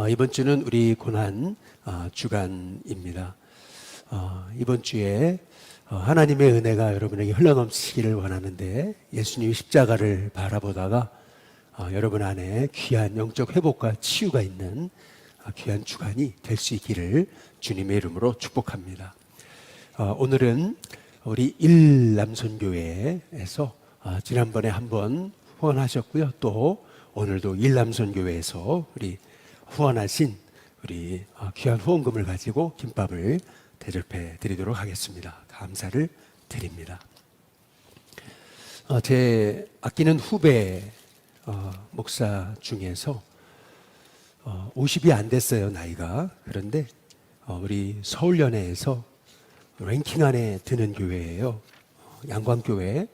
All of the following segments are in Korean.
이번 주는 우리 고난 주간입니다. 이번 주에 하나님의 은혜가 여러분에게 흘러넘치기를 원하는데, 예수님이 십자가를 바라보다가 여러분 안에 귀한 영적 회복과 치유가 있는 귀한 주간이 될 수 있기를 주님의 이름으로 축복합니다. 오늘은 우리 일남선교회에서 지난번에 한번 후원하셨고요. 또 오늘도 일남선교회에서 우리 후원하신 우리 귀한 후원금을 가지고 김밥을 대접해 드리도록 하겠습니다. 감사를 드립니다. 제 아끼는 후배 목사 중에서 50이 안 됐어요, 나이가. 그런데 우리 서울연회에서 랭킹 안에 드는 교회예요. 양광교회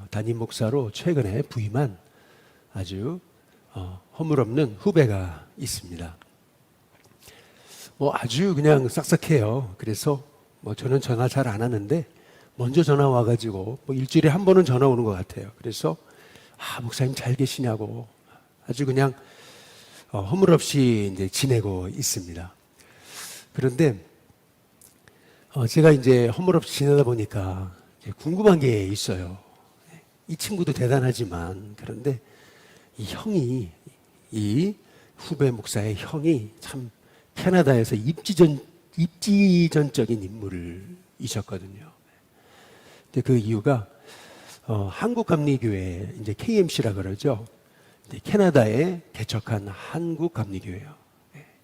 담임 목사로 최근에 부임한 아주 허물없는 후배가 있습니다. 아주 그냥 싹싹해요. 그래서 저는 전화 잘 안 하는데 먼저 전화 와가지고 일주일에 한 번은 전화 오는 것 같아요. 그래서 목사님 잘 계시냐고 아주 그냥 허물없이 이제 지내고 있습니다. 그런데 제가 이제 허물없이 지내다 보니까 궁금한 게 있어요. 이 친구도 대단하지만, 그런데 이 후배 목사의 형이 참 캐나다에서 입지전적인 인물이셨거든요. 근데 그 이유가 한국감리교회, 이제 KMC라 그러죠. 캐나다에 개척한 한국감리교회예요.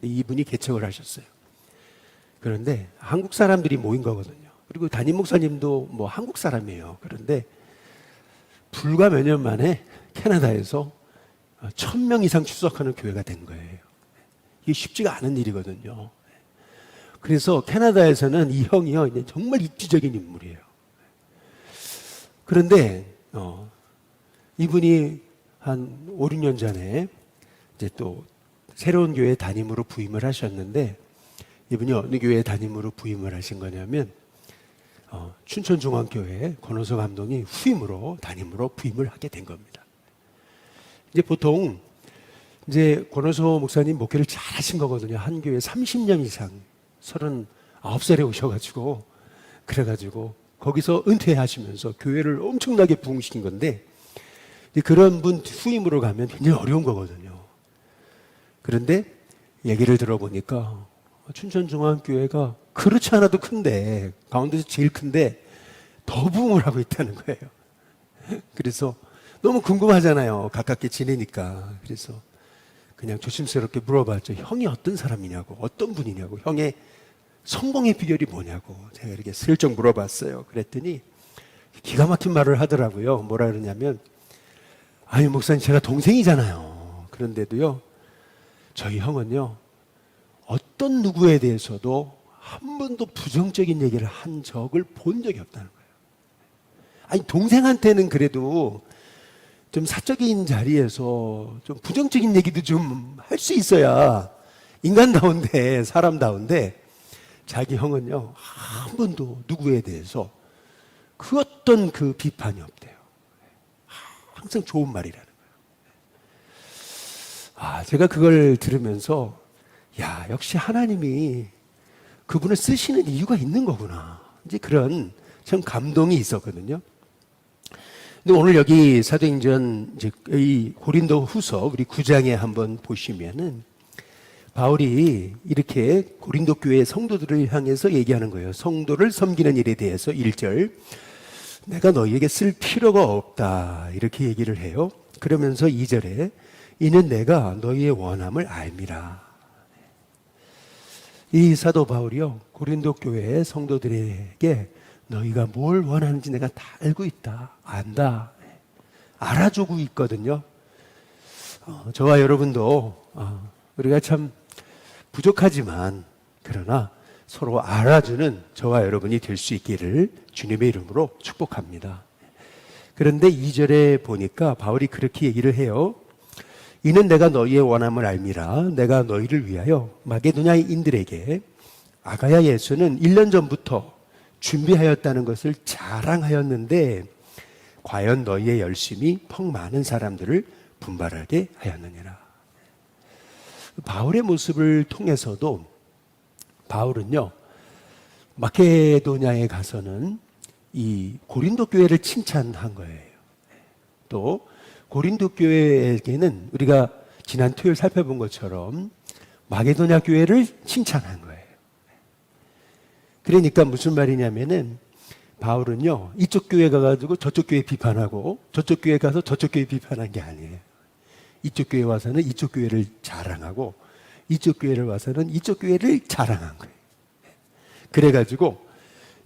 이분이 개척을 하셨어요. 그런데 한국 사람들이 모인 거거든요. 그리고 담임 목사님도 한국 사람이에요. 그런데 불과 몇 년 만에 캐나다에서 1000명 이상 출석하는 교회가 된 거예요. 이게 쉽지가 않은 일이거든요. 그래서 캐나다에서는 이 형이요, 이제 정말 입지적인 인물이에요. 그런데 이분이 한 5, 6년 전에 이제 또 새로운 교회 담임으로 부임을 하셨는데, 이분이 어느 교회 담임으로 부임을 하신 거냐면 춘천중앙교회 권호서 감독이 후임으로 담임으로 부임을 하게 된 겁니다. 이제 보통 이제 권호서 목사님 목회를 잘 하신 거거든요. 한 교회 30년 이상, 39살에 오셔가지고, 그래가지고 거기서 은퇴하시면서 교회를 엄청나게 부흥시킨 건데, 그런 분 후임으로 가면 굉장히 어려운 거거든요. 그런데 얘기를 들어보니까 춘천중앙교회가 그렇지 않아도 큰데, 가운데서 제일 큰데 더 부흥을 하고 있다는 거예요. 그래서 너무 궁금하잖아요. 가깝게 지내니까. 그래서 그냥 조심스럽게 물어봤죠. 형이 어떤 사람이냐고, 어떤 분이냐고, 형의 성공의 비결이 뭐냐고 제가 이렇게 슬쩍 물어봤어요. 그랬더니 기가 막힌 말을 하더라고요. 뭐라 그러냐면, 목사님, 제가 동생이잖아요. 그런데도요, 저희 형은요, 어떤 누구에 대해서도 한 번도 부정적인 얘기를 한 적을 본 적이 없다는 거예요. 동생한테는 그래도 좀 사적인 자리에서 좀 부정적인 얘기도 좀 할 수 있어야 인간다운데, 사람다운데, 자기 형은요, 한 번도 누구에 대해서 그 어떤 그 비판이 없대요. 항상 좋은 말이라는 거예요. 제가 그걸 들으면서, 역시 하나님이 그분을 쓰시는 이유가 있는 거구나, 이제 그런 참 감동이 있었거든요. 근데 오늘 여기 사도행전, 이 고린도 후서 우리 9장에 한번 보시면은 바울이 이렇게 고린도 교회 성도들을 향해서 얘기하는 거예요. 성도를 섬기는 일에 대해서 1절, 내가 너희에게 쓸 필요가 없다, 이렇게 얘기를 해요. 그러면서 2절에, 이는 내가 너희의 원함을 알미라. 이 사도 바울이요, 고린도 교회의 성도들에게 너희가 뭘 원하는지 내가 다 알고 있다, 안다, 알아주고 있거든요. 저와 여러분도 우리가 참 부족하지만, 그러나 서로 알아주는 저와 여러분이 될 수 있기를 주님의 이름으로 축복합니다. 그런데 2절에 보니까 바울이 그렇게 얘기를 해요. 이는 내가 너희의 원함을 알미라. 내가 너희를 위하여 마게도냐인들에게 아가야 예수는 1년 전부터 준비하였다는 것을 자랑하였는데, 과연 너희의 열심이 펑 많은 사람들을 분발하게 하였느니라. 바울의 모습을 통해서도 바울은요, 마케도냐에 가서는 이 고린도 교회를 칭찬한 거예요. 또 고린도 교회에게는 우리가 지난 토요일 살펴본 것처럼 마게도냐 교회를 칭찬한 거예요. 그러니까 무슨 말이냐면은 바울은요, 이쪽 교회 가가지고 저쪽 교회 비판하고 저쪽 교회 가서 저쪽 교회 비판한 게 아니에요. 이쪽 교회 와서는 이쪽 교회를 자랑하고 이쪽 교회를 와서는 이쪽 교회를 자랑한 거예요. 그래가지고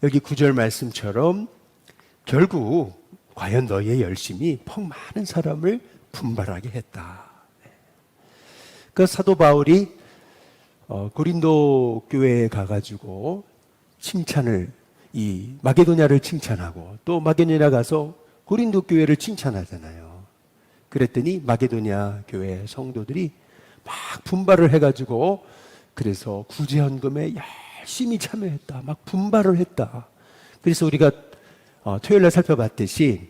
여기 9절 말씀처럼 결국 과연 너희의 열심이 퍽 많은 사람을 분발하게 했다. 그 사도 바울이 고린도 교회에 가가지고 칭찬을, 이 마게도냐를 칭찬하고 또 마게도냐 가서 고린도 교회를 칭찬하잖아요. 그랬더니 마게도냐 교회 성도들이 막 분발을 해가지고 그래서 구제헌금에 열심히 참여했다. 막 분발을 했다. 그래서 우리가 토요일날 살펴봤듯이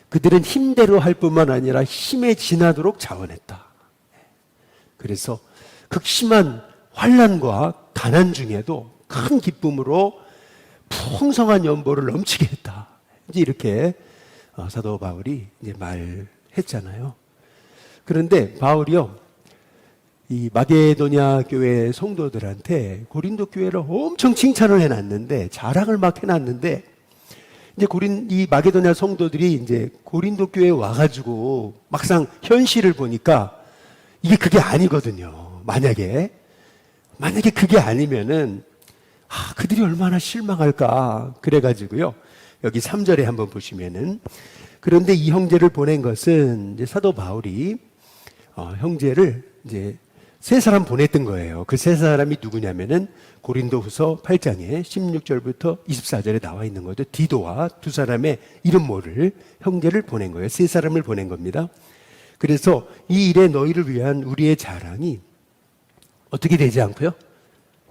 그들은 힘대로 할 뿐만 아니라 힘에 지나도록 자원했다. 그래서 극심한 환난과 가난 중에도 큰 기쁨으로 풍성한 연보를 넘치게 했다. 이제 이렇게 사도 바울이 이제 말했잖아요. 그런데 바울이요, 이 마게도냐 교회 성도들한테 고린도 교회를 엄청 칭찬을 해놨는데, 자랑을 막 해놨는데, 이제 이 마게도냐 성도들이 이제 고린도 교회에 와가지고 막상 현실을 보니까 이게 그게 아니거든요. 만약에 그게 아니면은 그들이 얼마나 실망할까. 그래가지고요, 여기 3절에 한번 보시면은, 그런데 이 형제를 보낸 것은 이제 사도 바울이 형제를 이제 세 사람 보냈던 거예요. 그 세 사람이 누구냐면은 고린도후서 8장에 16절부터 24절에 나와 있는 거죠. 디도와 두 사람의 이름 모를 형제를 보낸 거예요. 세 사람을 보낸 겁니다. 그래서 이 일에 너희를 위한 우리의 자랑이 어떻게 되지 않고요?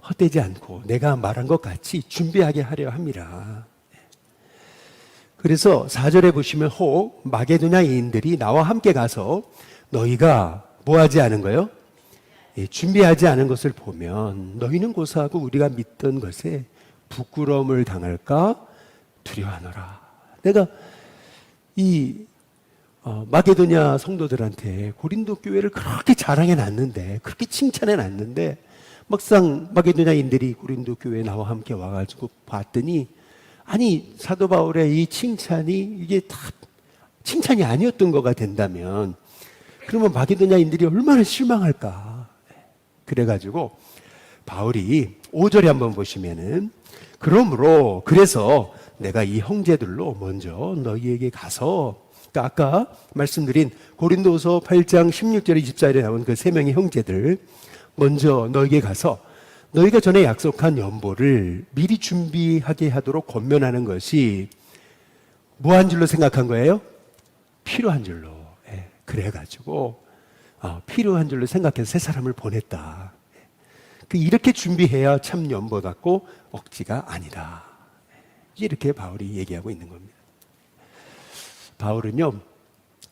헛되지 않고 내가 말한 것 같이 준비하게 하려 함이라. 그래서 4절에 보시면 혹 마게도냐인들이 나와 함께 가서 너희가 뭐 하지 않은 거요? 준비하지 않은 것을 보면 너희는 고사하고 우리가 믿던 것에 부끄러움을 당할까 두려워하노라. 내가 이 마게도냐 성도들한테 고린도 교회를 그렇게 자랑해 놨는데, 그렇게 칭찬해 놨는데, 막상 마게도냐인들이 고린도 교회에 나와 함께 와가지고 봤더니, 아니 사도 바울의 이 칭찬이 이게 다 칭찬이 아니었던 거가 된다면 그러면 마게도냐인들이 얼마나 실망할까. 그래가지고 바울이 5절에 한번 보시면은, 그래서 내가 이 형제들로 먼저 너희에게 가서, 그러니까 아까 말씀드린 고린도서 8장 16절에 24절에 나온 그 세 명의 형제들 먼저 너희에게 가서 너희가 전에 약속한 연보를 미리 준비하게 하도록 권면하는 것이 뭐한 줄로 생각한 거예요? 필요한 줄로. 그래가지고 필요한 줄로 생각해서 세 사람을 보냈다. 이렇게 준비해야 참 연보답고 억지가 아니다. 이렇게 바울이 얘기하고 있는 겁니다. 바울은요,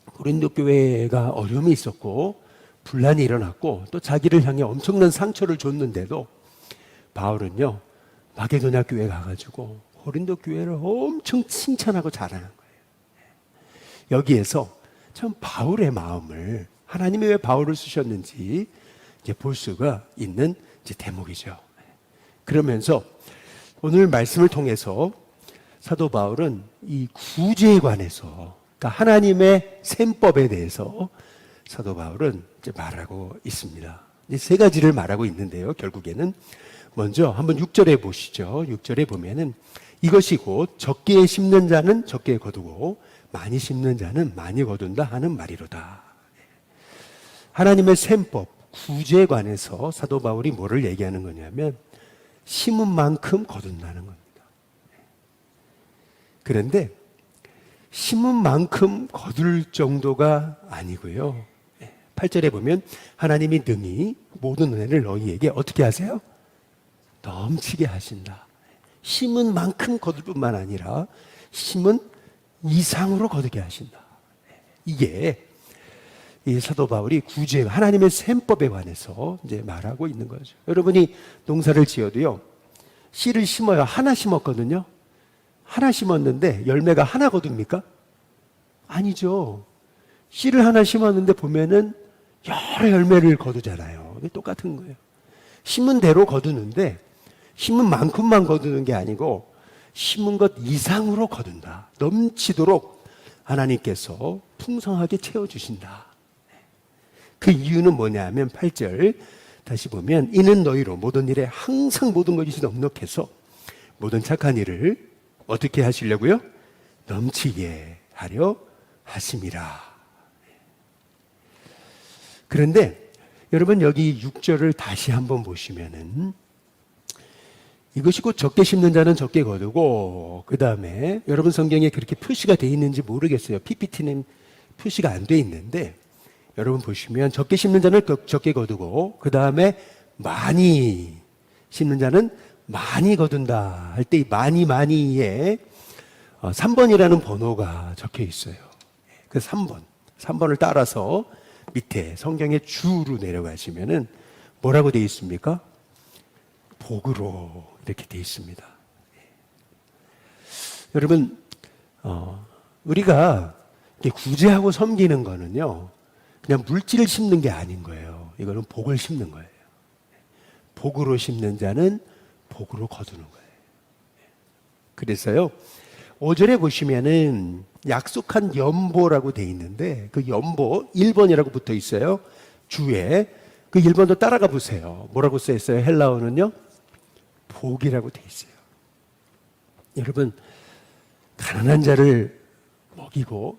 고린도 교회가 어려움이 있었고 분란이 일어났고 또 자기를 향해 엄청난 상처를 줬는데도 바울은요, 마게도냐 교회에 가가지고 고린도 교회를 엄청 칭찬하고 자랑한 거예요. 여기에서 참 바울의 마음을, 하나님이 왜 바울을 쓰셨는지 이제 볼 수가 있는 이제 대목이죠. 그러면서 오늘 말씀을 통해서 사도 바울은 이 구제에 관해서, 그러니까 하나님의 셈법에 대해서 사도 바울은 이제 말하고 있습니다. 이제 세 가지를 말하고 있는데요. 결국에는 먼저 한번 6절에 보시죠. 6절에 보면은 이것이 곧 적게 심는 자는 적게 거두고 많이 심는 자는 많이 거둔다 하는 말이로다. 하나님의 셈법, 구제에 관해서 사도 바울이 뭐를 얘기하는 거냐면 심은 만큼 거둔다는 겁니다. 그런데 심은 만큼 거둘 정도가 아니고요. 8절에 보면 하나님이 능히 모든 은혜를 너희에게 어떻게 하세요? 넘치게 하신다. 심은 만큼 거둘 뿐만 아니라 심은 이상으로 거두게 하신다. 이게 이 사도 바울이 구제, 하나님의 셈법에 관해서 이제 말하고 있는 거죠. 여러분이 농사를 지어도요, 씨를 심어요. 하나 심었거든요. 하나 심었는데 열매가 하나 거둡니까? 아니죠. 씨를 하나 심었는데 보면은 여러 열매를 거두잖아요. 이게 똑같은 거예요. 심은 대로 거두는데 심은 만큼만 거두는 게 아니고 심은 것 이상으로 거둔다. 넘치도록 하나님께서 풍성하게 채워주신다. 그 이유는 뭐냐면 8절 다시 보면 이는 너희로 모든 일에 항상 모든 것이 넉넉해서 모든 착한 일을 어떻게 하시려고요? 넘치게 하려 하심이라. 그런데 여러분 여기 6절을 다시 한번 보시면은 이것이 곧 적게 심는 자는 적게 거두고, 그 다음에 여러분 성경에 그렇게 표시가 되어 있는지 모르겠어요. PPT는 표시가 안 돼 있는데 여러분 보시면 적게 심는 자는 적게 거두고, 그 다음에 많이 심는 자는 많이 거둔다 할 때 이 많이에 3번이라는 번호가 적혀 있어요. 그 3번을 따라서 밑에 성경의 주로 내려가시면은 뭐라고 되어 있습니까? 복으로 이렇게 되어 있습니다. 여러분, 우리가 구제하고 섬기는 거는요, 그냥 물질을 심는 게 아닌 거예요. 이거는 복을 심는 거예요. 복으로 심는 자는 복으로 거두는 거예요. 그래서요, 5절에 보시면은 약속한 연보라고 돼 있는데 그 연보 1번이라고 붙어 있어요. 주에. 그 1번도 따라가 보세요. 뭐라고 써 있어요? 헬라어는요, 복이라고 돼 있어요. 여러분, 가난한 자를 먹이고